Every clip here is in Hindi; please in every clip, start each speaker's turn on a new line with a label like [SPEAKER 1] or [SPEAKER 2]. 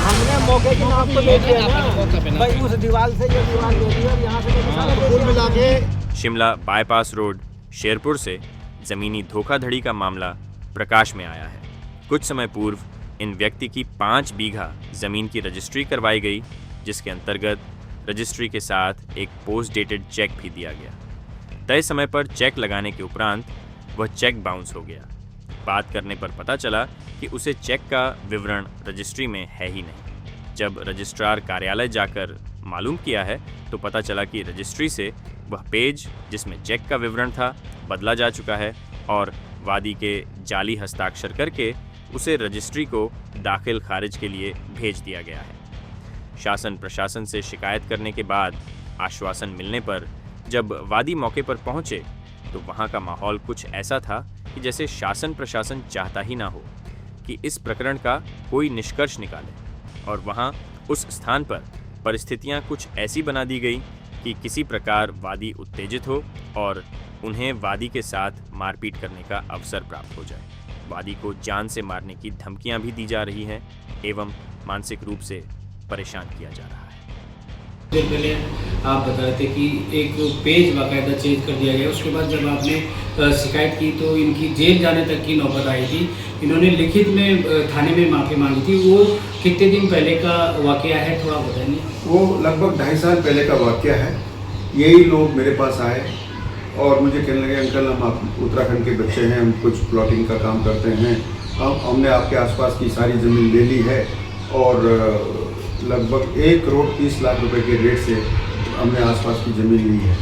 [SPEAKER 1] हमने मौके के नाम तो ले लिया ना भाई, उस दीवार से ये दीवार ले ली और यहाँ से कुल मिला के।
[SPEAKER 2] शिमला बाईपास रोड शेरपुर से जमीनी धोखाधड़ी का मामला प्रकाश में आया है। कुछ समय पूर्व इन व्यक्ति की 5 बीघा जमीन की रजिस्ट्री करवाई गई, जिसके अंतर्गत रजिस्ट्री के साथ एक पोस्ट डेटेड चेक भी दिया गया। तय समय पर चेक लगाने के उपरांत वह चेक बाउंस हो गया। बात करने पर पता चला कि उसे चेक का विवरण रजिस्ट्री में है ही नहीं। जब रजिस्ट्रार कार्यालय जाकर मालूम किया है तो पता चला कि रजिस्ट्री से वह पेज जिसमें चेक का विवरण था बदला जा चुका है और वादी के जाली हस्ताक्षर करके उसे रजिस्ट्री को दाखिल खारिज के लिए भेज दिया गया है। शासन प्रशासन से शिकायत करने के बाद आश्वासन मिलने पर जब वादी मौके पर पहुंचे तो वहां का माहौल कुछ ऐसा था कि जैसे शासन प्रशासन चाहता ही ना हो कि इस प्रकरण का कोई निष्कर्ष निकाले, और वहां उस स्थान पर परिस्थितियां कुछ ऐसी बना दी गई कि किसी प्रकार वादी उत्तेजित हो और उन्हें वादी के साथ मारपीट करने का अवसर प्राप्त हो जाए। वादी को जान से मारने की धमकियां भी दी जा रही हैं एवं मानसिक रूप से परेशान किया जा रहा है।
[SPEAKER 3] दिन पहले आप बता रहे थे कि एक पेज बाकायदा चेंज कर दिया गया, उसके बाद जब आपने शिकायत की तो इनकी जेल जाने तक की नौबत आई थी। इन्होंने लिखित में थाने में माफ़ी मांगी थी। वो कितने दिन पहले का वाकया है, थोड़ा बताएंगे?
[SPEAKER 4] वो लगभग 2.5 साल पहले का वाकया है। यही लोग मेरे पास आए और मुझे कहने लगे, अंकल हम आप उत्तराखंड के बच्चे हैं, हम कुछ प्लॉटिंग का काम करते हैं, हमने आपके आसपास की सारी ज़मीन ले ली है और लगभग 1 करोड़ 30 लाख रुपए के रेट से हमने आसपास की ज़मीन ली है,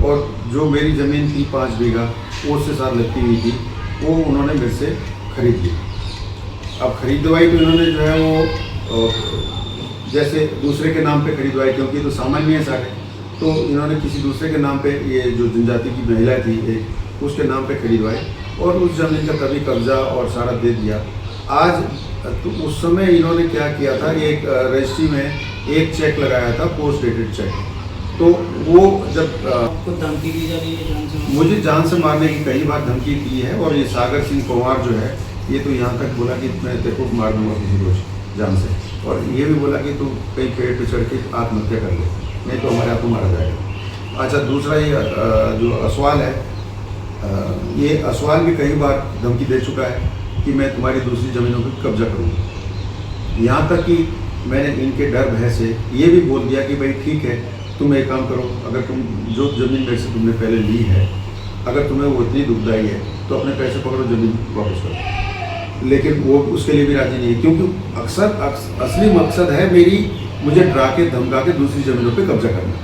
[SPEAKER 4] और जो मेरी ज़मीन थी 5 बीघा वो उससे साथ लगती हुई थी, वो उन्होंने मेरे से खरीद ली। अब खरीदवाई तो इन्होंने जो है वो जैसे दूसरे के नाम पे खरीदवाई, क्योंकि तो सामान्य है सारे, तो इन्होंने किसी दूसरे के नाम पे, ये जो जनजाति की महिला थी एक, उसके नाम पे खरीदवाई और उस ज़मीन का कभी कब्जा और सारा दे दिया। आज तो उस समय इन्होंने क्या किया था, एक रजिस्ट्री में एक चेक लगाया था, पोस्ट डेटेड चेक। तो वो जब
[SPEAKER 3] आपको धमकी दी जा रही है जान से?
[SPEAKER 4] मुझे जान से मारने की कई बार धमकी दी है, और ये सागर सिंह कुमार जो है ये तो यहाँ तक बोला कि मैं तेरे को मार दूंगा किसी रोज जान से, और ये भी बोला कि तू कहीं पेड़ पे चढ़ के आत्महत्या कर ले, नहीं तो हमारे आपको मारा जाएगा। अच्छा, दूसरा ये जो असवाल है, ये असवाल भी कई बार धमकी दे चुका है कि मैं तुम्हारी दूसरी ज़मीनों पर कब्जा करूँगा। यहाँ तक कि मैंने इनके डर भय से ये भी बोल दिया कि भाई ठीक है, तुम एक काम करो, अगर तुम जो ज़मीन मेरे से तुमने पहले ली है, अगर तुम्हें वो इतनी दुखदाई है तो अपने पैसे पकड़ो, ज़मीन वापस करो। लेकिन वो उसके लिए भी राजी नहीं है, क्योंकि असली मकसद है मुझे डरा के धमका के दूसरी ज़मीनों पर कब्जा करना।